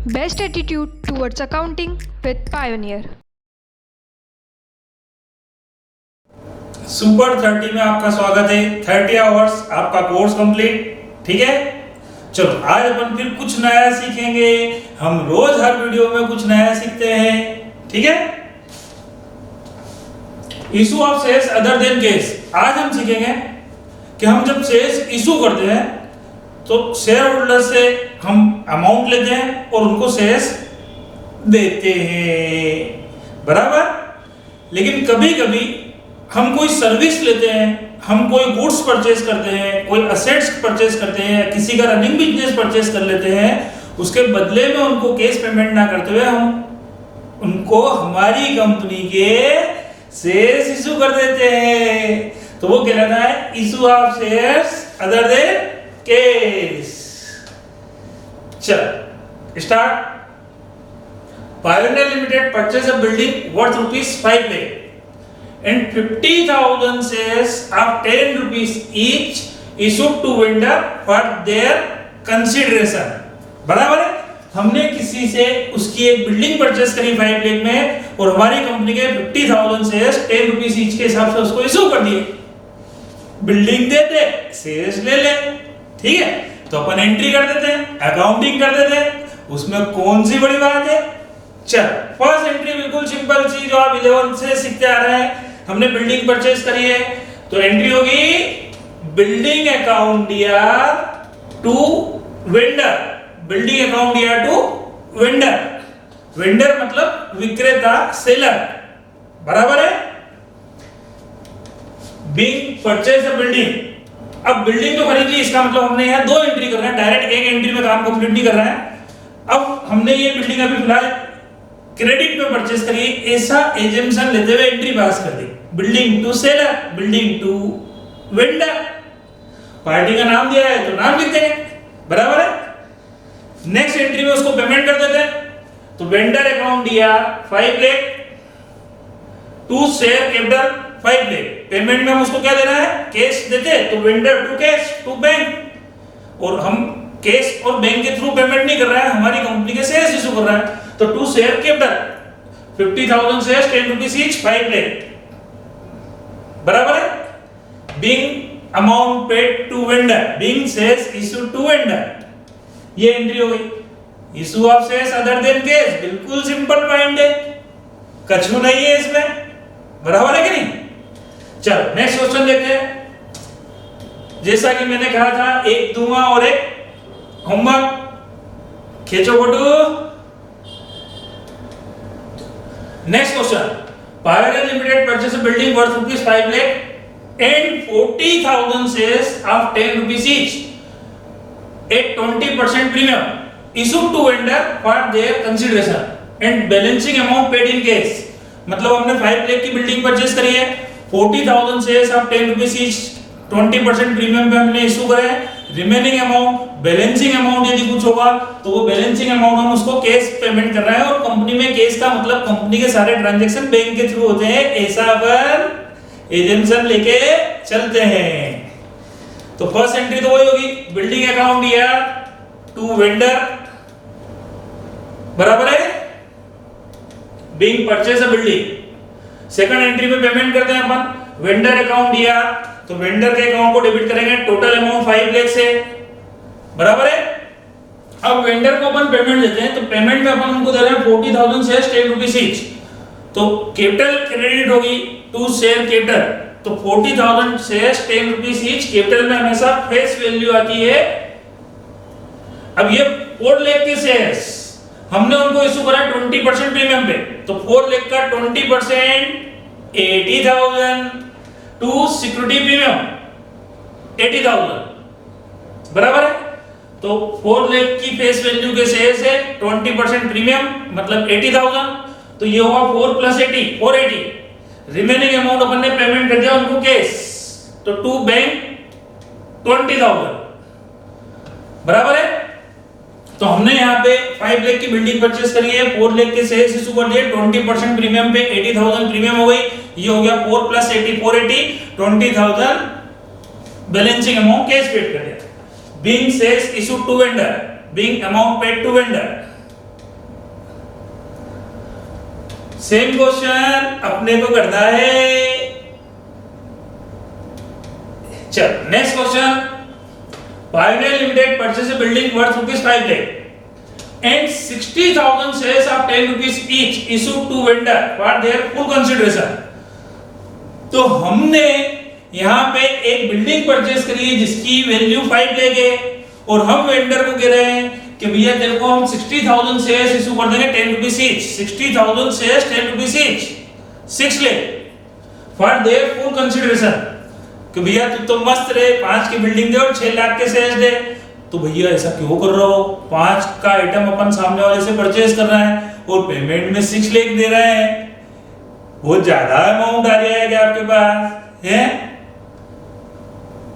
Best attitude towards accounting with Pioneer. Super 30 में आपका स्वागत है। 30 आवर्स आपका कोर्स कंप्लीट, ठीक है। चलो आज अपन फिर कुछ नया सीखेंगे। हम रोज हर वीडियो में कुछ नया सीखते हैं, ठीक है। Issue of shares other than case. आज हम सीखेंगे कि हम जब शेयर्स इशू करते हैं तो शेयर होल्डर से हम अमाउंट लेते हैं और उनको शेयर्स देते हैं, बराबर। लेकिन कभी कभी हम कोई सर्विस लेते हैं, हम कोई गुड्स परचेज करते हैं, कोई असेट्स परचेज करते हैं, या किसी का रनिंग बिजनेस परचेज कर लेते हैं, उसके बदले में उनको कैश पेमेंट ना करते हुए हम उनको हमारी कंपनी के शेयर्स इशू कर देते हैं, तो वो कहलाता है issue of shares other than cash. चल start. Pioneer limited purchase a building worth ₹5 lakh and 50,000 shares of 10 rupees each issued to vendor for their consideration। बराबर है। हमने किसी से उसकी एक बिल्डिंग परचेस करी 5 लाख में और हमारी कंपनी के 50,000 शेयर्स 10 रुपीस ईच के हिसाब से उसको इशू कर दिए। बिल्डिंग दे दे, शेयर्स ले ले, ठीक है। तो अपन एंट्री कर देते हैं, अकाउंटिंग कर देते हैं, उसमें कौन सी बड़ी बात है। चल फर्स्ट एंट्री बिल्कुल सिंपल सी जो आप 11 से सीखते आ रहे हैं। हमने बिल्डिंग परचेस करी है तो एंट्री होगी बिल्डिंग अकाउंट दिया टू वेंडर। बिल्डिंग अकाउंट दिया टू वेंडर। वेंडर मतलब विक्रेता, सेलर, बराबर है। Being purchase a building. अब बिल्डिंग तो खरीद ली, इसका मतलब हमने यहाँ 2 एंट्री कर रहे हैं, डायरेक्ट एक एंट्री में काम कंप्लीट नहीं कर रहे हैं। अब हमने ये बिल्डिंग अभी फिलहाल क्रेडिट पे परचेस करी, ऐसा एजम्पशन लेते हुए एंट्री पास कर दी। Building to seller, building to vendor. Party का नाम दिया है तो नाम लिख देंगे, बराबर है। नेक्स्ट एंट्री में उसको पेमेंट कर देते हैं तो वेंडर अकाउंट दिया 5 lakh to share capital 5 lakh. Payment में हम उसको क्या देना है, कैश देते तो vendor to cash to bank. और हम कैश और बैंक के थ्रू पेमेंट नहीं कर रहा है, हमारी कंपनी के शेयर्स इशू कर रहा है तो to share capital 50,000 shares 10 rupees each 5 lakh, बराबर है। Being amount paid to vendor, being shares issued to vendor, ये एंट्री हो गई। Issue of shares other than cash, बिल्कुल सिंपल पॉइंट है, कछु नहीं है इसमें, बराबर है कि नहीं। चलो नेक्स्ट क्वेश्चन देखते हैं। जैसा कि मैंने कहा था एक दूंगा और एक होमवर्क, खींचो photo. Next question. Pioneer limited purchase a building worth ₹5 lakh and 40,000 shares of 10 rupees each at 20% premium issued to vendor for their consideration and balancing amount paid in cash। मतलब हमने 5 लाख की बिल्डिंग परचेज करी है, 40,000 shares of 10 rupees each 20% premium पे हमने issue करे हैं। Remaining amount, balancing amount यदि कुछ होगा तो वो बैलेंसिंग अमाउंट हम उसको कैश पेमेंट कर रहे हैं। और कंपनी में कैश का मतलब कंपनी के सारे ट्रांजैक्शन बैंक के थ्रू होते हैं, ऐसा अपन एजम्पशन लेके चलते हैं। तो फर्स्ट एंट्री तो वही होगी, बिल्डिंग अकाउंट दिया टू वेंडर, बराबर है, being purchase a building. Second entry में पेमेंट करते हैं अपन, वेंडर अकाउंट दिया तो वेंडर के अकाउंट को डेबिट करेंगे टोटल अमाउंट 5 लाख से, बराबर है। अब वेंडर को अपन पेमेंट देते हैं तो पेमेंट में अपन उनको दे रहे हैं 40,000 शेयर्स 10 रुपीस ईच, तो कैपिटल क्रेडिट होगी टू शेयर कैपिटल, तो 40,000 शेयर्स 10 रुपीस ईच। कैपिटल में हमेशा फेस वैल्यू आती है। अब ये 4 लाख के शेयर्स हमने उनको इशू करा 20% प्रीमियम पे, तो 4 लाख का 20% 80,000 टू सिक्योरिटी प्रीमियम 80,000, बराबर है। तो 4 लाख की फेस वैल्यू के शेयर्स है, 20% प्रीमियम मतलब 80,000, तो ये होगा 4 + 80 480। रिमेनिंग अमाउंट अपन ने पेमेंट कर दिया उनको कैश, तो टू बैंक 20,000, बराबर है। तो हमने यहाँ पे 5 लाख की बिल्डिंग परचेस करी है, 4 लाख के शेयर्स इशू कर दिए, 20% प्रीमियम पे 80,000 प्रीमियम हो गई, ये हो गया 4 + 80 480, 20,000 बैलेंसिंग अमाउंट कैश पेड कर दिया। Being shares issued to vendor, being amount paid to vendor, same question अपने को करना है। चल next question, Pioneer limited purchase a building worth ₹5 lakh and 60,000 shares of 10 rupees each issued to vendor for their full consideration। तो हमने यहाँ पे एक बिल्डिंग परचेज करी है जिसकी वैल्यू 5 लाख है और हम वेंडर को कह रहे हैं कि भैया तेरे को हम 60,000 शेयर्स इशू कर देंगे 10 rupees each. 60,000 shares 10 rupees each, 6 lakh for their full consideration. कि भैया तू तो मस्त रहे, 5 की बिल्डिंग दे और 6 लाख के शेयर्स दे। तो भैया ऐसा क्यों कर रहे हो? 5 का आइटम अपन सामने वाले से परचेज कर रहा है और पेमेंट में 6 लाख दे रहे हैं, बहुत ज्यादा अमाउंट आ रहा है क्या आपके पास है?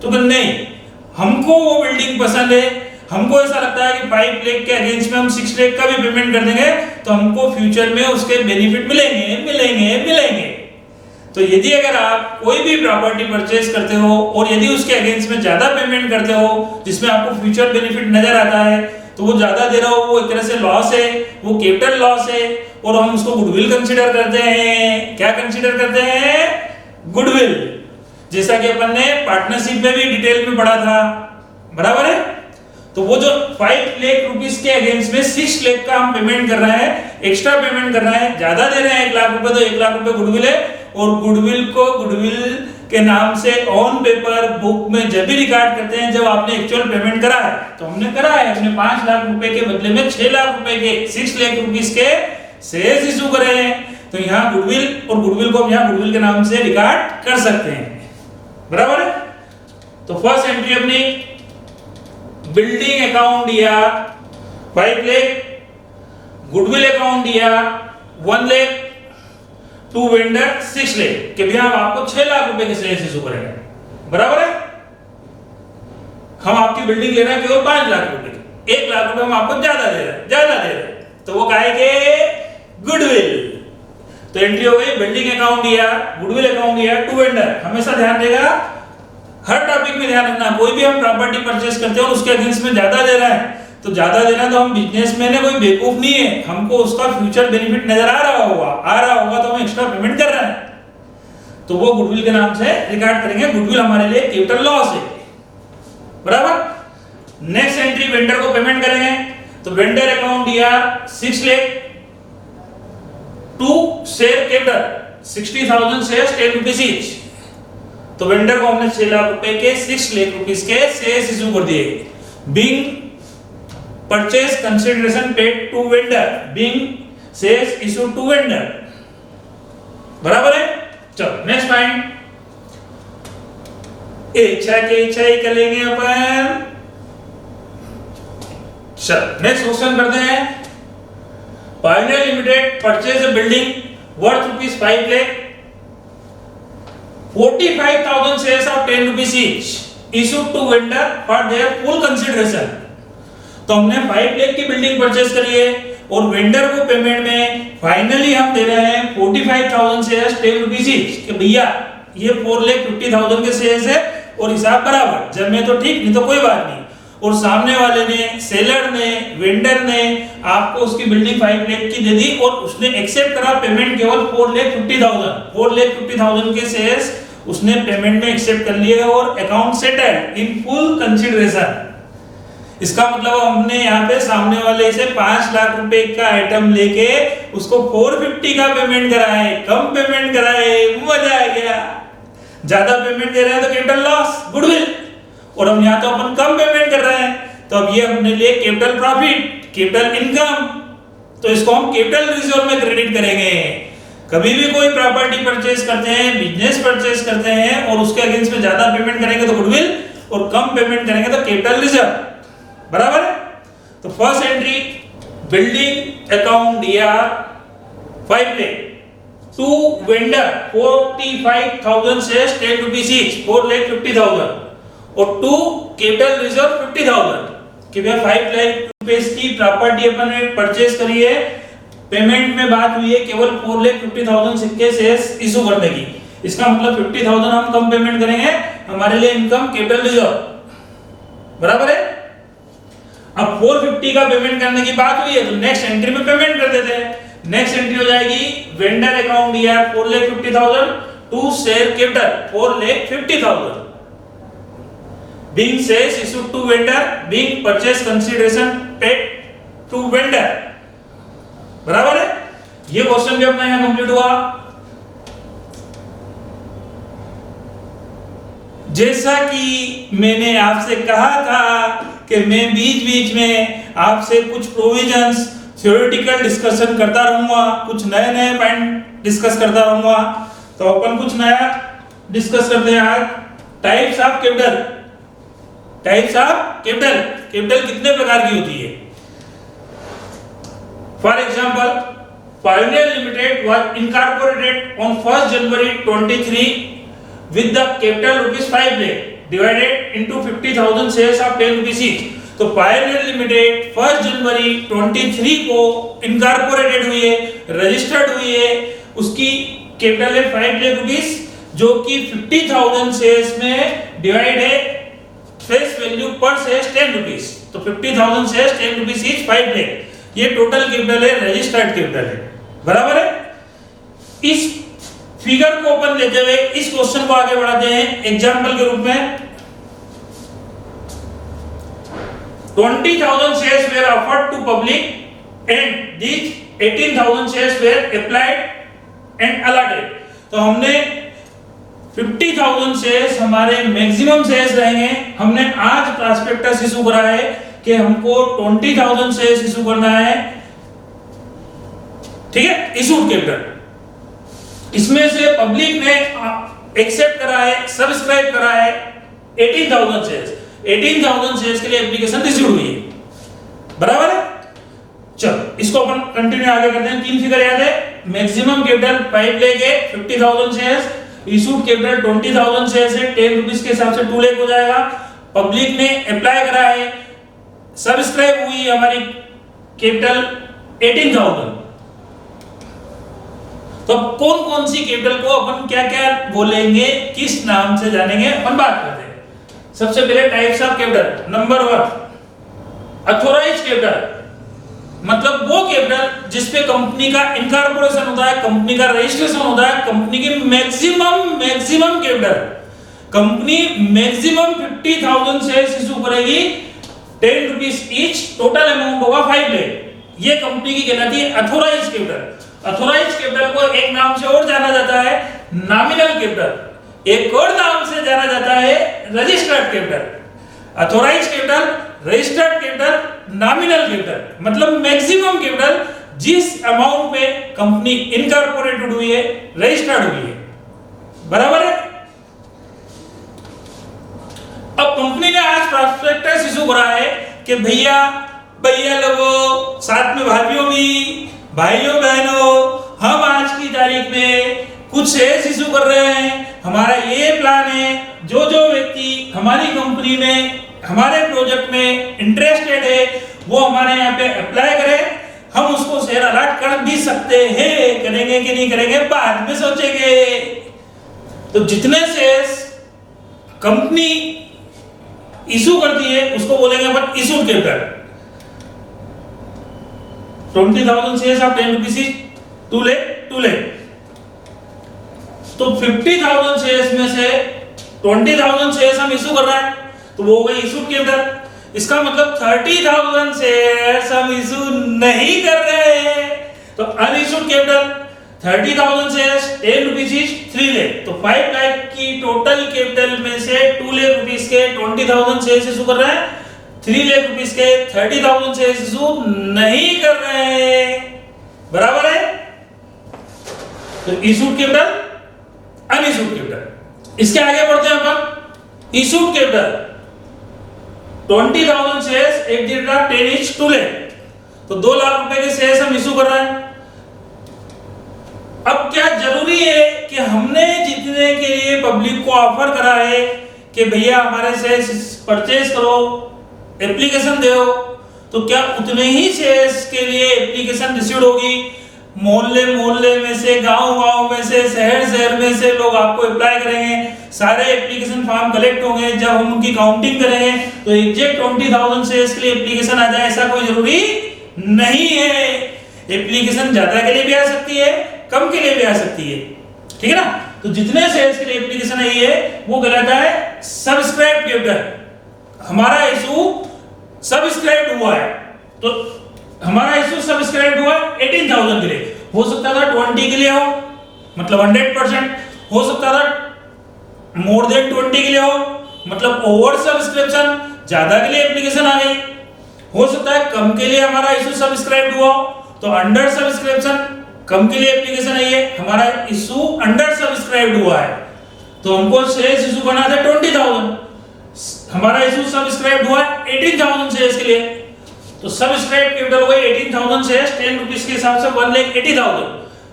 तो नहीं, हमको वो बिल्डिंग पसंद है, हमको ऐसा लगता है कि 5 लाख के अगेंस्ट में हम 6 लाख का भी पेमेंट कर देंगे तो हमको फ्यूचर में उसके बेनिफिट मिलेंगे। तो यदि अगर आप कोई भी प्रॉपर्टी परचेज करते हो और यदि उसके अगेंस्ट में ज्यादा पेमेंट करते हो जिसमें आपको फ्यूचर बेनिफिट नजर आता है तो वो ज्यादा दे रहा हो, वो एक तरह से लॉस है, वो कैपिटल लॉस है और हम उसको गुडविल कंसीडर करते हैं। क्या कंसीडर करते हैं? गुडविल। जैसा कि अपन ने पार्टनरशिप में भी डिटेल में पढ़ा था, बराबर है। तो वो जो 5 लाख रुपीस के अगेंस्ट में 6 लाख का हम पेमेंट कर रहे हैं, एक्स्ट्रा पेमेंट कर रहे हैं, ज्यादा दे रहे हैं 1 लाख रुपए, तो 1 लाख रुपए गुडविल है और गुडविल को गुडविल के नाम से ऑन पेपर बुक में जब भी रिकॉर्ड करते हैं जब आपने एक्चुअल पेमेंट करा है। तो हमने करा है, हमने 5 लाख रुपए के बदले में 6 लाख रुपए के 6 लाख रुपीस के शेयर्स इशू करे हैं। तो यहाँ गुडविल और गुडविल को हम यहाँ गुडविल के नाम से रिकॉर्ड कर सकते हैं, बराबर है। तो फर्स्ट एंट्री अपनी बिल्डिंग अकाउंट दिया 5 लाख, गुडविल अकाउंट दिया 1 लाख, टू वेंडर 6 लाख कि भैया हम आपको 6 लाख रुपए के शेयर्स इशू करेंगे, बराबर है। हम आपकी बिल्डिंग ले रहे हैं केवल 5 लाख रुपए की, 1 लाख रुपए हम आपको ज्यादा दे रहे हैं, तो वो काहे के? गुडविल। तो एंट्री हो गई, बिल्डिंग अकाउंट दिया, गुडविल अकाउंट दिया टू वेंडर। हमेशा ध्यान देगा, हर टॉपिक में ध्यान रखना, कोई भी हम प्रॉपर्टी परचेस करते हैं और उसके अगेंस्ट में ज्यादा दे रहा है तो ज्यादा देना तो हम बिजनेसमैन है, कोई बेवकूफ नहीं है, हमको उसका फ्यूचर बेनिफिट नजर आ रहा होगा तो हम एक्स्ट्रा पेमेंट कर रहे हैं तो वो गुडविल के नाम से रिकॉर्ड करेंगे। गुडविल हमारे लिए कैपिटल लॉस है, बराबर। नेक्स्ट एंट्री वेंडर को पेमेंट करेंगे तो वेंडर अकाउंट दिया 6 lakh, to share capital 60,000 shares 10 rupees each. तो वेंडर को हमने 6 लाख रुपए के 6 लाख रुपीस के शेयर्स इशू कर दिए। Being purchase consideration paid to vendor, being shares issue to vendor, बराबर है। चलो नेक्स्ट पॉइंट, इच्छा के इच्छा ही करेंगे अपन। चलो नेक्स्ट क्वेश्चन करते हैं। Pioneer limited purchase a building worth ₹5 lakh, 45,000 shares of 10 rupees each issued to vendor for their full consideration। तो हमने 5 लाख की बिल्डिंग परचेज करी है और वेंडर को पेमेंट में फाइनली हम दे रहे हैं 45,000 शेयर्स 10 रुपीस ईच कि भैया ये 4,50,000 के शेयर्स है और हिसाब बराबर, जब में तो ठीक, नहीं तो कोई बात नहीं। और सामने वाले ने, सेलर ने, वेंडर ने आपको उसकी बिल्डिंग 5 लाख की दे दी और उसने एक्सेप्ट करा पेमेंट केवल 4,50,000 के शेयर्स उसने पेमेंट में एक्सेप्ट कर लिए और account settled in full consideration. इसका मतलब हमने यहाँ पे सामने वाले से 5 लाख रुपए का आइटम लेके उसको 450 का पेमेंट कराए, कम पेमेंट कराए, मजा आ गया। ज्यादा पेमेंट दे रहे हैं तो कैपिटल लॉस, गुडविल, और हम यहाँ तो अपन कम पेमेंट कर रहे हैं तो अब ये अपने लिए कैपिटल प्रॉफिट, कैपिटल इनकम, तो इसको हम कैपिटल रिजर्व में क्रेडिट करेंगे। कभी भी कोई प्रॉपर्टी परचेज करते हैं, बिजनेस परचेज करते हैं और उसके अगेंस्ट में ज्यादा पेमेंट करेंगे तो गुडविल और कम पेमेंट करेंगे तो कैपिटल रिजर्व, बराबर है। तो फर्स्ट एंट्री बिल्डिंग अकाउंट दिया 5 lakh, to vendor 45,000 shares 10 rupees each, 4,50,000 और टू कैपिटल रिजर्व 50,000 कि भैया 5 लाख रुपए की प्रॉपर्टी अपन ने परचेज करी है, पेमेंट में बात हुई है केवल 4,50,000 सिक्के शेयर्स इशू करने की। इसका मतलब 50,000 हम कम पेमेंट करेंगे, हमारे लिए इनकम कैपिटल रिजर्व, बराबर है। अब 450 का पेमेंट करने की बात हुई है तो नेक्स्ट एंट्री में पेमेंट कर देते हैं। नेक्स्ट एंट्री हो जाएगी वेंडर अकाउंट दिया 4,50,000 to share capital 4,50,000 being shares issued to vendor being purchase consideration paid to vendor। बराबर है, ये क्वेश्चन भी अपना यहाँ कंप्लीट हुआ। जैसा कि मैंने आपसे कहा था कि मैं बीच बीच में आपसे कुछ प्रोविजंस थ्योरेटिकल डिस्कशन करता रहूंगा, कुछ नए नए पॉइंट डिस्कस करता रहूंगा। तो अपन कुछ नया डिस्कस करते हैं आज। Types of capital. Types of capital, capital कितने प्रकार की होती है? For example, pioneer limited was incorporated on 1 January 23 with the capital rupees 5 lakh divided into 50,000 shares of 10 rupees each। तो पायोनियर लिमिटेड 1 जनवरी 23 को इनकॉर्पोरेटेड हुई है, रजिस्टर्ड हुई है, उसकी कैपिटल है 5 लाख रुपीस, जो कि 50,000 शेयर्स में डिवाइड है, फेस वैल्यू पर शेयर 10 रुपीस। तो 50,000 शेयर्स 10 रुपीस ईच 5 लाख, ये टोटल कैपिटल है, रजिस्टर्ड कैपिटल है। बराबर है। इस फिगर को ओपन लेते हुए इस क्वेश्चन को आगे बढ़ाते हैं एग्जांपल के रूप में। 20,000 shares were offered to public and these 18,000 shares were applied and allotted। तो हमने 50,000 शेयर्स हमारे मैक्सिमम शेयर्स रहेंगे। हमने आज प्रॉस्पेक्टस इशू करा है कि हमको 20,000 शेयर्स इशू करना है, ठीक है, इशूड कैपिटल। इसमें से पब्लिक ने एक्सेप्ट करा है, सब्सक्राइब करा है 18,000 शेयर्स। 18,000 शेयर्स के लिए एप्लीकेशन रिसीव हुई है। बराबर है। चलो इसको अपन कंटिन्यू आगे करते हैं। 3 फिगर याद है। मैक्सिमम कैपिटल 5 लाख है, 50,000 शेयर्स, इशूड कैपिटल 20,000 शेयर्स है, 10 रुपीस के हिसाब से 2 लाख हो जाएगा। पब्लिक ने अप्लाई करा है, सब्सक्राइब हुई हमारी कैपिटल 18,000। तो कौन कौन सी कैपिटल को अपन क्या क्या बोलेंगे, किस नाम से जानेंगे, अपन बात करते हैं। सबसे पहले types of capital. Number 1 authorise capital, मतलब वो कैपिटल जिसपे कंपनी का इनकॉर्पोरेशन होता है, कंपनी का रजिस्ट्रेशन होता है, कंपनी की maximum capital. Company maximum 50,000 shares issue करेगी, 10 रुपीस ईच, टोटल अमाउंट होगा 5 लाख। ये कंपनी की कहलाती है अथॉराइज कैपिटल। अथॉराइज कैपिटल को एक नाम से और जाना जाता है नॉमिनल कैपिटल, एक और नाम से जाना जाता है registered capital. Authorise capital, registered capital, nominal capital, मतलब मैक्सिमम कैपिटल जिस अमाउंट पे कंपनी इनकॉर्पोरेटेड हुई है, रजिस्टर्ड हुई है। बराबर है। अब कंपनी ने आज प्रॉस्पेक्टस इशू करा है कि भैया लोगों, साथ में भाइयों भी, भाइयों बहनों, हम आज की तारीख में कुछ शेयर्स इशू कर रहे हैं। हमारा ये प्लान है, जो व्यक्ति हमारी कंपनी में, हमारे प्रोजेक्ट में इंटरेस्टेड है, वो हमारे यहाँ पे अप्लाई करे, हम उसको शेयर अलॉट कर भी सकते हैं। करेंगे कि नहीं करेंगे बाद में सोचेंगे। तो जितने शेयर्स कंपनी इशू करती है उसको बोलेंगे अपन issued capital. 20,000 shares of 10 rupees each, 2 lakh. तो 50,000 शेयर्स में से 20,000 शेयर्स हम इशू कर रहे हैं, तो वो हो गई इशूड कैपिटल। इसका मतलब 30,000 शेयर्स हम इशू नहीं कर रहे हैं, तो unissued capital 30,000 shares, 10 rupees etch, 3 lakh. तो 5 लाख की टोटल कैपिटल में से 2 लाख रुपीस के 20,000 शेयर्स इशू कर रहे हैं, 3 लाख रुपीस के 30,000 शेयर्स इशू नहीं कर रहे हैं। बराबर है। तो इशूड कैपिटल, अनइशूड कैपिटल। इसके आगे बढ़ते हैं अपन। Issued capital 20,000 shares at the rate of 10 each, 2 lakh. तो 2 लाख रुपए के शेयर्स हम इशू कर रहे हैं। अब क्या जरूरी है कि हमने जितने के लिए पब्लिक को ऑफर करा है कि भैया हमारे शेयर्स परचेज करो, एप्लीकेशन दो, तो क्या उतने ही शेयर्स के लिए एप्लीकेशन रिसीव होगी? मोहल्ले में से, गांव में से, शहर में से लोग आपको अप्लाई करेंगे, सारे एप्लीकेशन फॉर्म कलेक्ट होंगे। जब हम उनकी काउंटिंग करेंगे तो एग्जैक्ट 20,000 शेयर्स के लिए एप्लीकेशन आ जाए, ऐसा कोई जरूरी नहीं है। एप्लीकेशन ज्यादा के लिए भी आ सकती है, कम के लिए भी आ सकती है, ठीक है ना। तो जितने शेयर्स के लिए एप्लीकेशन आई है वो कहलाता है सब्सक्राइब कैपिटल। हमारा इशू सब्सक्राइब हुआ है, तो हमारा इशू सब्सक्राइब हुआ 18,000 के लिए, हो सकता था 20 के लिए हो, मतलब 100%, हो सकता था मोर देन 20 के लिए हो, मतलब ओवर सब्सक्रिप्शन, ज्यादा के लिए एप्लीकेशन आ गई। हो सकता है कम के लिए हमारा इशू सब्सक्राइब हुआ हो, तो अंडर सब्सक्रिप्शन, कम के लिए एप्लीकेशन आई है, हमारा इशू अंडर सब्सक्राइब हुआ है, तो हमको शेयर्स इशू करना था 20,000, हमारा इशू सब्सक्राइब हुआ 18,000 शेयर्स के लिए, तो सब्सक्राइब कैपिटल हो गई 18,000 शेयर्स, 10 रुपीस के हिसाब से 1,80,000।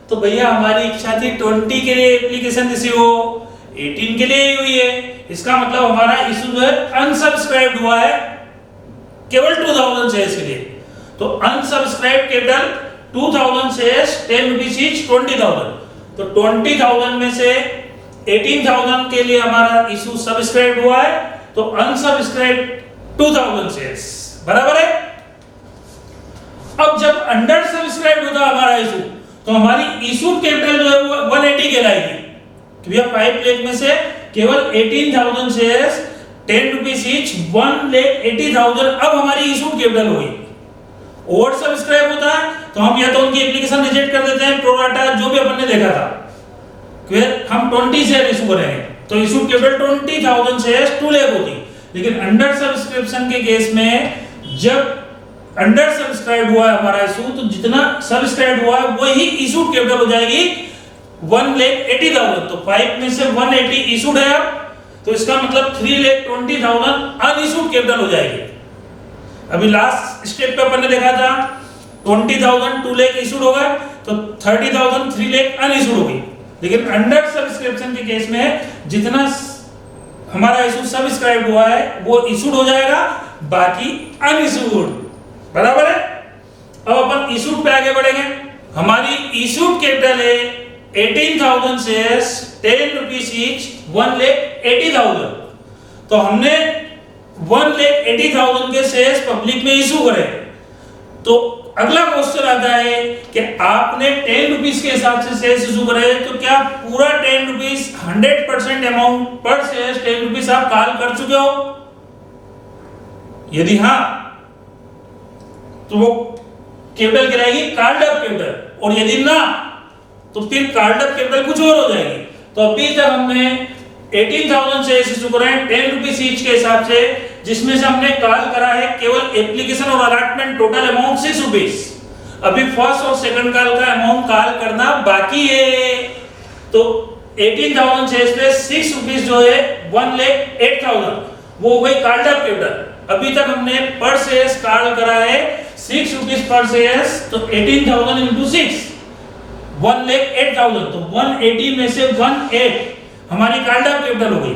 तो भैया हमारी इच्छा थी 20 के लिए एप्लीकेशन रिसीव हो, 18 के लिए हुई है, इसका मतलब हमारा इशू जो है अनसब्सक्राइब्ड हुआ है केवल 2,000 शेयर्स के लिए। तो unsubscribe capital 2,000 shares, 10 rupees each, 20,000। तो 20,000 में से 18,000 के लिए हमारा इशू सब्सक्राइब हुआ है, तो अनसब्सक्राइब 2,000 शेयर्स, बराबर है। अब जब अंडर सब्सक्राइब होता हमारा इशू, तो हमारी इशू कैपिटल जो है वो 180 कहलाएगी, तो भैया 5 लाख में से केवल 18,000 शेयर्स, 10 रुपीस ईच, 1,80,000 अब हमारी इशू कैपिटल हुई। ओवर सब्सक्राइब होता है तो हम या तो उनकी एप्लीकेशन रिजेक्ट कर देते हैं, प्रो राटा जो भी अपन ने देखा था, फिर हम 20 शेयर इशू करेंगे, तो इशू कैपिटल 20,000 शेयर्स 2 लाख होती। लेकिन अंडर सब्सक्रिप्शन के केस में जब अंडर सब्सक्राइब हुआ है हमारा इशू, तो जितना सब्सक्राइब हुआ है वही इशू कैपिटल हो जाएगी 1,80,000। तो 5 में से 180 इशूड है अब, तो इसका मतलब 3,20,000 अनइशूड कैपिटल हो जाएगी। अभी लास्ट स्टेप पे अपन ने देखा था 20,000 2 लाख इशूड होगा, तो 30,000 3 लाख अनइशूड होगी। लेकिन अंडर सब्सक्रिप्शन के केस में जितना हमारा इशू सब्सक्राइब हुआ है वो इशूड हो जाएगा, बाकी अनइशूड, बराबर है। अब अपन इशूड पे आगे बढ़ेंगे। हमारी इशूड कैपिटल है 18,000 शेयर्स, 10 रुपीस ईच, 1,80,000। तो हमने 1,80,000 के शेयर्स पब्लिक में इशू करे, तो अगला क्वेश्चन आता है कि आपने 10 रुपीस के हिसाब से शेयर्स इशू करे, तो क्या पूरा 10 रुपीस 100% अमाउंट पर शेयर 10 रुपीस आप कॉल कर चुके हो? यदि हाँ, तो वो कैपिटल कहलाएगी कॉल्ड अप कैपिटल, और यदि ना तो फिर कॉल्ड अप कैपिटल कुछ और हो जाएगी। तो अभी तक हमने 18,000 शेयर्स इशू करे 10 रुपीस ईच के हिसाब से, जिसमें से हमने कॉल करा है केवल एप्लीकेशन और अलॉटमेंट टोटल अमाउंट 6 रुपीस। अभी फर्स्ट और सेकंड कॉल का अमाउंट कॉल करना बाकी है। तो 18,000 शेयर्स पे 6 रुपीस जो है 1,08,000 वो हो गई कॉल्ड अप कैपिटल। अभी तक हमने पर शेयर्स कॉल करा है 6 रुपीस पर शेयर्स, तो 18,000 into 6 1,08,000। तो 180 में से 18 हमारी कॉल्ड अप कैपिटल हो गई।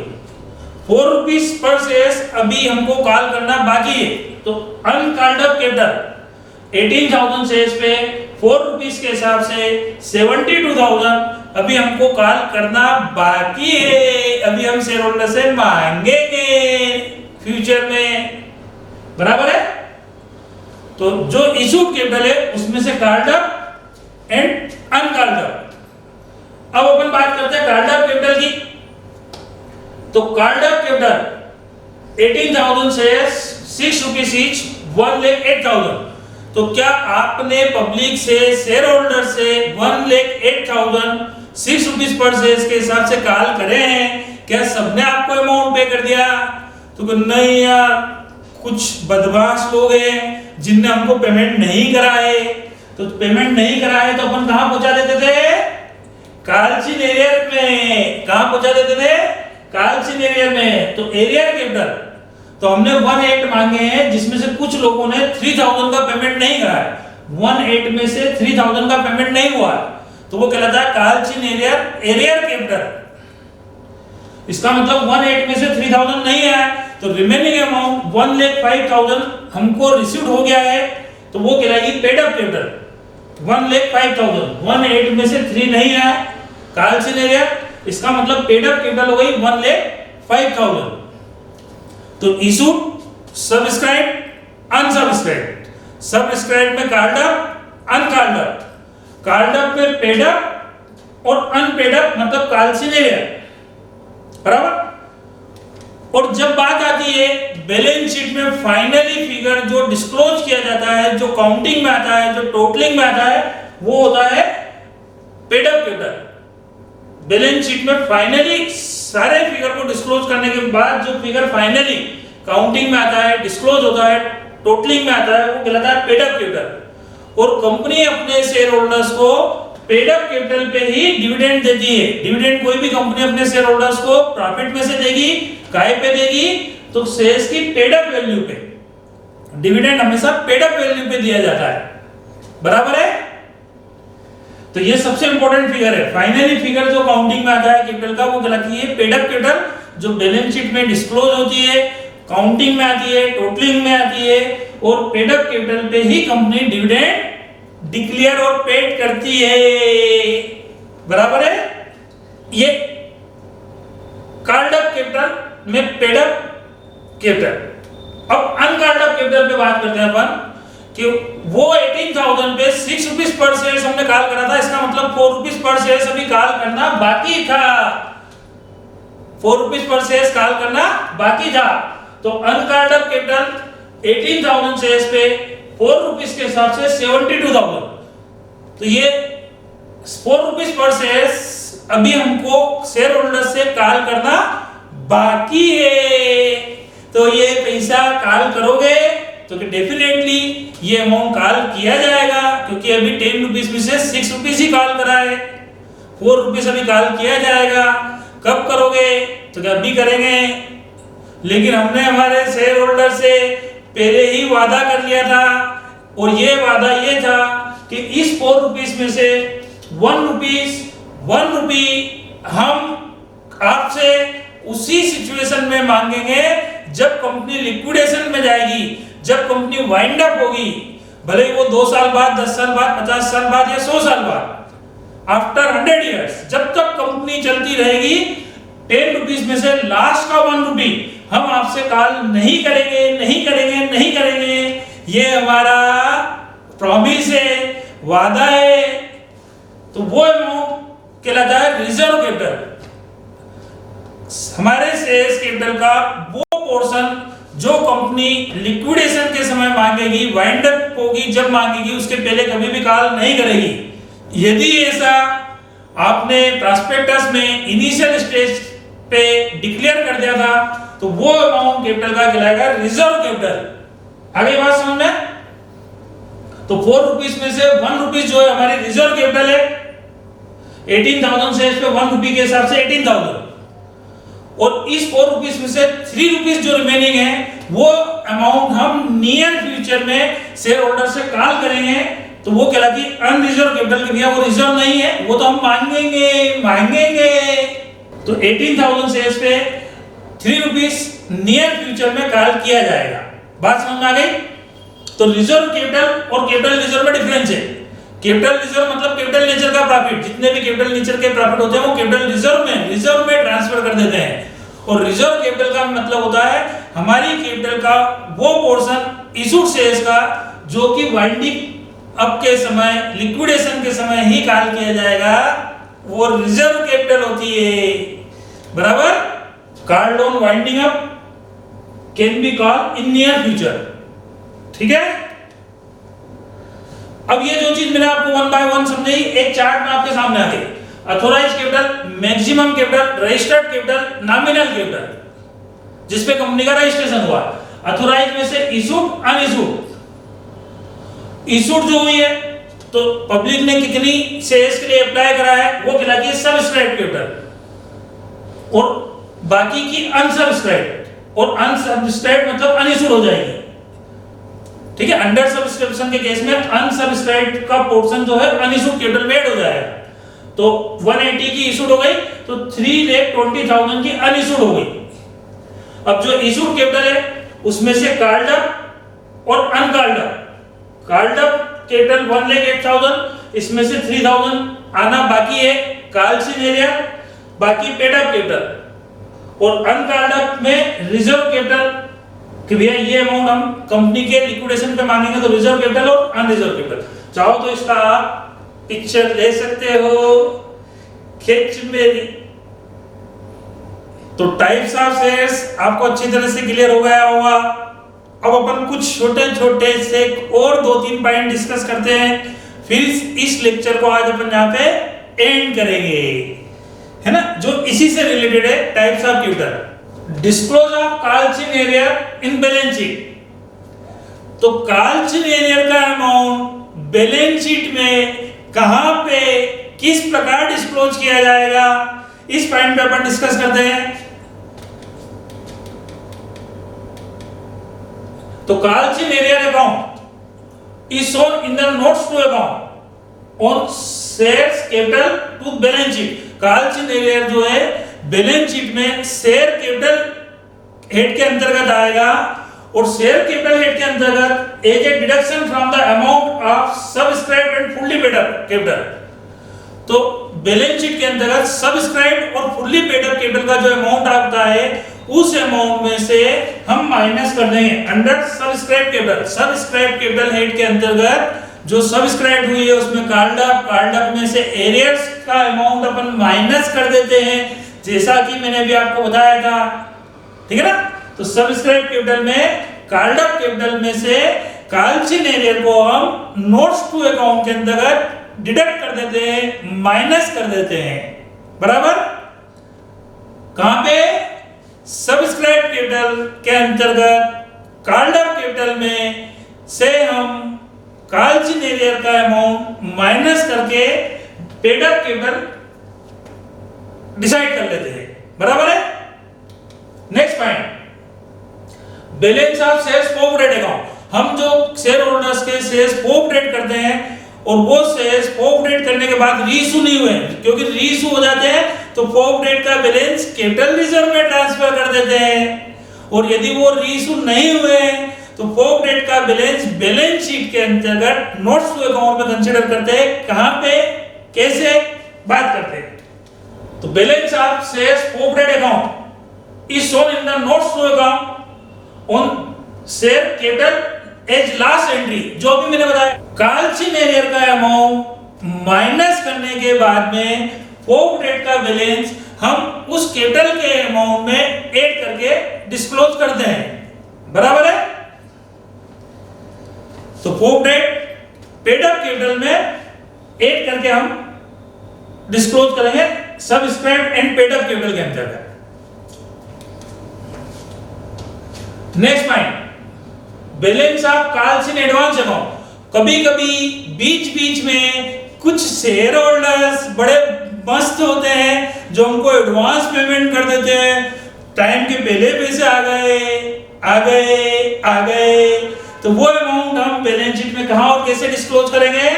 4 रुपीस पर शेयर्स अभी हमको कॉल करना बाकी है, तो अनकॉल्ड अप कैपिटल 18,000 शेयर्स पे 4 रुपीस के हिसाब से 72,000 अभी हमको कॉल करना बाकी है। अभी हम शेयर होल्डर से मांगेंगे फ्यूचर में, बराबर है। तो जो इशूड कैपिटल है उसमें से called up and uncalled up. अब अपन बात करते हैं कॉल्ड अप कैपिटल की। तो called up capital 18,000 shares, 6 rupees each, 1,08,000। तो क्या आपने पब्लिक से शेयर होल्डर से 1,08,000 6 रुपीस पर शेयर के हिसाब से कॉल करे हैं? क्या सबने आपको अमाउंट पे कर दिया? तो नहीं यार, कुछ बदमाश लोग हैं जिनने हमको पेमेंट नहीं कराए। तो पेमेंट नहीं कराए तो अपन कहां पहुंचा देते थे? कालचिन एरियर में। कहां पहुंचा देते थे? कालचिन एरियर में। तो एरियर कैपिटल तो हमने 1,8 मांगे हैं, जिसमें से कुछ लोगों ने 3,000 का पेमेंट नहीं कराया। 1,8 में से 3,000 का पेमेंट नहीं हुआ, तो वो कहलाता है कालचिन एरियर कैपिटल। इसका मतलब 1,8 में से 3,000 नहीं आया, तो रिमेनिंग अमाउंट 1,05,000 हमको रिसीव्ड हो गया है, तो वो कहलाएगी पेड अप कैपिटल 1,05,000। 1,8 में से 3 नहीं आया कालचिन एरियर, इसका मतलब पेड अप कैपिटल हो गई 1,05,000। तो इशूड, सब्सक्राइब, अनसब्सक्राइब। सब्सक्राइब में called up, uncalled up, called up में पेड अप और अनपेड अप मतलब काल्सिनेरियर, बराबर। और जब बात आती है बैलेंस शीट में फाइनली फिगर जो डिस्क्लोज किया जाता है, जो काउंटिंग में आता है, जो टोटलिंग में आता है, वो होता है paid up capital. Balance sheet में फाइनली सारे फिगर को डिस्क्लोज करने के बाद जो फिगर फाइनली काउंटिंग में आता है, डिस्क्लोज होता है, टोटलिंग में आता है, वो कहलाता है पेड अप कैपिटल। और कंपनी अपने शेयर होल्डर्स को पेड अप कैपिटल पे ही डिविडेंड देती है। डिविडेंड कोई भी कंपनी अपने शेयर होल्डर्स को प्रॉफिट में से देगी, काय पे देगी, तो शेयर्स की पेड अप वैल्यू पे। डिविडेंड हमेशा पेड अप वैल्यू पे दिया जाता है, बराबर है। तो ये सबसे इंपॉर्टेंट फिगर है। फाइनली फिगर जो काउंटिंग में आता है कैपिटल का, वो कहलाती है पेड अप कैपिटल, जो बैलेंस शीट में डिस्क्लोज होती है, काउंटिंग में आती है, टोटलिंग में आती है, और पेड अप कैपिटल पे ही कंपनी डिविडेंड डिक्लेयर और पेड करती है, बराबर है। ये कॉल्ड अप कैपिटल में पेड अप कैपिटल। अब अनकॉल्ड अप कैपिटल पे बात करते हैं अपन कि वो 18,000 पे 6 रुपीस पर शेयर हमने कॉल करा था, इसका मतलब 4 रुपीस पर शेयर अभी कॉल करना बाकी था। 4 रुपीस पर शेयर कॉल करना बाकी था। तो अनकॉल्ड अप कैपिटल 18,000 शेयर्स पे 4 रुपीस के हिसाब से 72,000। तो ये 4 रुपीस पर शेयर अभी हमको शेयर होल्डर से कॉल करना बाकी है। तो ये पैसा कॉल करोगे तो डेफिनेटली ये अमाउंट कॉल किया जाएगा, क्योंकि अभी 10 रुपीस में से 6 रुपीस ही कॉल करा है, 4 रुपीस अभी कॉल किया जाएगा। कब करोगे? तो अभी करेंगे, लेकिन हमने हमारे शेयर होल्डर से पहले ही वादा कर लिया था, और ये वादा ये था कि इस 4 रुपीस में से 1 रुपी हम आपसे उसी सिचुएशन में मांगेंगे जब कंपनी लिक्विडेशन में जाएगी, जब कंपनी वाइंड अप होगी, भले वो 2 साल बाद, 10 साल बाद, 50 साल बाद या 100 साल बाद, आफ्टर 100 इयर्स, जब तक कंपनी चलती रहेगी, 10 रुपीस में से लास्ट का 1 रुपी हम आपसे कॉल नहीं करेंगे, नहीं करेंगे, नहीं करेंगे। ये हमारा प्रॉमिस है, वादा है। तो वो अमाउंट कहलाता है रिजर्व कैपिटल। हमारे शेयर्स कैपिटल का वो पोर्शन जो कंपनी लिक्विडेशन के समय मांगेगी, वाइंड अप होगी जब मांगेगी, उसके पहले कभी भी कॉल नहीं करेगी। यदि ऐसा आपने प्रॉस्पेक्टस में इनिशियल स्टेज पे डिक्लेयर कर दिया था, तो वो अमाउंट कैपिटल का कहलाएगा रिजर्व कैपिटल। आगे बात समझ में? तो 4 रुपीस में से 1 रुपीस जो है हमारी रिजर्व कैपिटल है। 18,000 शेयर्स पे 1 रुपी के हिसाब से 18,000, और इस 4 रुपीस में से 3 रुपीस जो रिमेनिंग है, वो अमाउंट हम नियर फ्यूचर में शेयर होल्डर से कॉल करेंगे, तो वो कहलाती अनरिजर्व कैपिटल। के भैया वो रिजर्व नहीं है, वो तो हम मांगेंगे। तो 18,000 शेयर्स पे 3 रुपीस नियर फ्यूचर में कॉल किया जाएगा। बात समझ में आ गई? तो रिजर्व कैपिटल और कैपिटल रिजर्व में डिफरेंस है। कैपिटल रिजर्व मतलब कैपिटल नेचर का प्रॉफिट, जितने भी कैपिटल नेचर के प्रॉफिट होते हैं वो कैपिटल रिजर्व में ट्रांसफर कर देते हैं। और रिजर्व कैपिटल का मतलब होता है हमारी कैपिटल का वो पोर्शन इशूड शेयर्स का जो कि वाइंडिंग अप के समय, लिक्विडेशन के समय ही कॉल किया जाएगा, वो रिजर्व कैपिटल होती है, बराबर। Called on winding up can be called in near future, ठीक है। अब ये जो चीज मैंने आपको 1 बाय 1 समझाई, एक चार्ट में आपके सामने आ गई। Authorise capital, maximum capital, registered capital, nominal capital, जिस पे कंपनी का रजिस्ट्रेशन हुआ। अथॉराइज में से इशूड, अनइशूड। इशूड जो हुई है तो पब्लिक ने कितनी शेयर्स के लिए अप्लाई करा है, वो कहलाती है सब्सक्राइब कैपिटल, और बाकी की अनसब्सक्राइब, और अनसब्सक्राइब मतलब अनइशूड हो जाएगी, ठीक है। अंडर सब्सक्रिप्शन के केस में अनसब्सक्राइब्ड का पोर्शन जो है अनइशूड कैपिटल में ऐड हो जाएगा। तो 180 की इशूड हो गई, तो 3,20,000 की अनइशूड हो गई। अब जो इशूड कैपिटल है उसमें से कॉल्ड अप और uncalled up. Called up capital 1,08,000, इसमें से 3,000 आना बाकी है काल्सिनेरियर, बाकी पेड अप कैपिटल। और अनकॉल्ड अप में रिजर्व कैपिटल कि भैया ये अमाउंट हम कंपनी के लिक्विडेशन पे मांगेंगे, तो रिजर्व कैपिटल और अनरिजर्व कैपिटल। चाहो तो इसका आप पिक्चर ले सकते हो, खींच मेरी। तो टाइप्स ऑफ शेयर्स आपको अच्छी तरह से क्लियर हो गया होगा। अब अपन कुछ छोटे छोटे से और 2-3 पॉइंट डिस्कस करते हैं, फिर इस लेक्चर को आज अपन यहाँ पे एंड करेंगे, है ना, जो इसी से रिलेटेड है, types of tutor. Disclose of call-chain arrear in balance sheet. तो कॉल-चेन एरियर का अमाउंट बैलेंस शीट में कहां पे किस प्रकार डिस्क्लोज किया जाएगा, इस पॉइंट पे अपन डिस्कस करते हैं। तो calls in arrear account is shown in the notes to account on shares capital to balance sheet. Calls in arrear जो है बैलेंस शीट में शेयर कैपिटल हेड के अंतर्गत आएगा, और शेयर कैपिटल हेड के अंतर्गत as a deduction from the amount of subscribed and fully paid up capital. तो बैलेंस शीट के अंतर्गत सब्सक्राइब्ड और फुल्ली पेड अप कैपिटल का जो अमाउंट आता है, उस अमाउंट में से हम माइनस कर देंगे under subscribe capital. Subscribe capital head के अंतर्गत जो सब्सक्राइब हुई है उसमें कॉल्ड अप में से एरियर्स का अमाउंट अपन माइनस कर देते हैं, जैसा कि मैंने अभी आपको बताया था, ठीक है ना। तो सब्सक्राइब कैपिटल में कॉल्ड अप कैपिटल में से कॉल-चेन एरियर को हम नोट्स टू अकाउंट के अंतर्गत डिडक्ट कर देते हैं, माइनस कर देते हैं, बराबर। कहां पे? सब्सक्राइब कैपिटल के अंतर्गत कॉल्ड अप कैपिटल में से हम कॉल-चेन एरियर का अमाउंट माइनस करके पेड अप कैपिटल डिसाइड कर लेते हैं, बराबर है। Next point, balance of shares forwarded account. हम जो शेयर होल्डर्स के शेयर्स फॉरवर्डेड करते हैं और वो शेयर्स फॉरवर्डेड करने के बाद रीइशू नहीं हुए, क्योंकि रीइशू हो जाते हैं तो फॉरवर्डेड का बैलेंस कैपिटल रिजर्व में ट्रांसफर कर देते हैं, और यदि वो रीइशू नहीं हुए तो फॉरवर्डेड का बैलेंस बैलेंस शीट के अंतर्गत नोट्स टू अकाउंट में कंसीडर करते हैं। कहां पे, कैसे बात करते हैं? तो balance of shares forwarded account is shown in the notes to account on share capital as last entry. जो भी मैंने बताया, कॉल-चेन एरियर का अमाउंट माइनस करने के बाद में फॉरवर्डेड का बैलेंस हम उस कैपिटल के अमाउंट में ऐड करके डिस्क्लोज करते हैं, बराबर है। तो फॉरवर्डेड पेड अप कैपिटल में ऐड करके हम डिस्क्लोज करेंगे subscribed and paid up capital के अंतर्गत। Next point, balance of call-chain advance account. कभी-कभी बीच-बीच में कुछ शेयर होल्डर्स बड़े मस्त होते हैं जो हमको एडवांस पेमेंट कर देते हैं, टाइम के पहले पैसे आ गए, तो वो अमाउंट हम बैलेंस शीट में कहां और कैसे डिस्क्लोज करेंगे?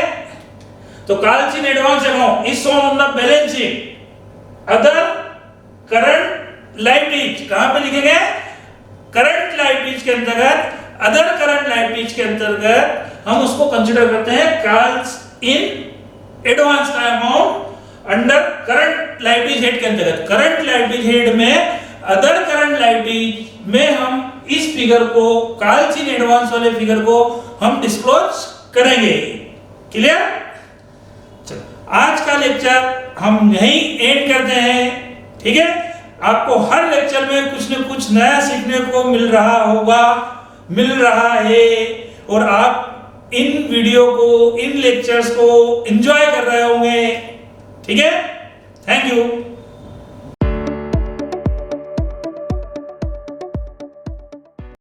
तो call-chain advance account is shown on the balance sheet other current liabilities. कहां पे लिखेंगे? करंट लायबिलिटीज के अंतर्गत, अदर करंट लायबिलिटीज के अंतर्गत हम उसको कंसीडर करते हैं कॉल-इन एडवांस का amount under current liabilities head के अंतर्गत। करंट लायबिलिटीज हेड में अदर करंट लायबिलिटीज में हम इस फिगर को, कॉल-चेन एडवांस वाले फिगर को हम डिस्क्लोज करेंगे। क्लियर? चलो, आज का लेक्चर हम यहीं एंड करते हैं, ठीक है। आपको हर लेक्चर में कुछ न कुछ नया सीखने को मिल रहा है, और आप इन वीडियो को, इन लेक्चर्स को एंजॉय कर रहे होंगे, ठीक है। Thank you.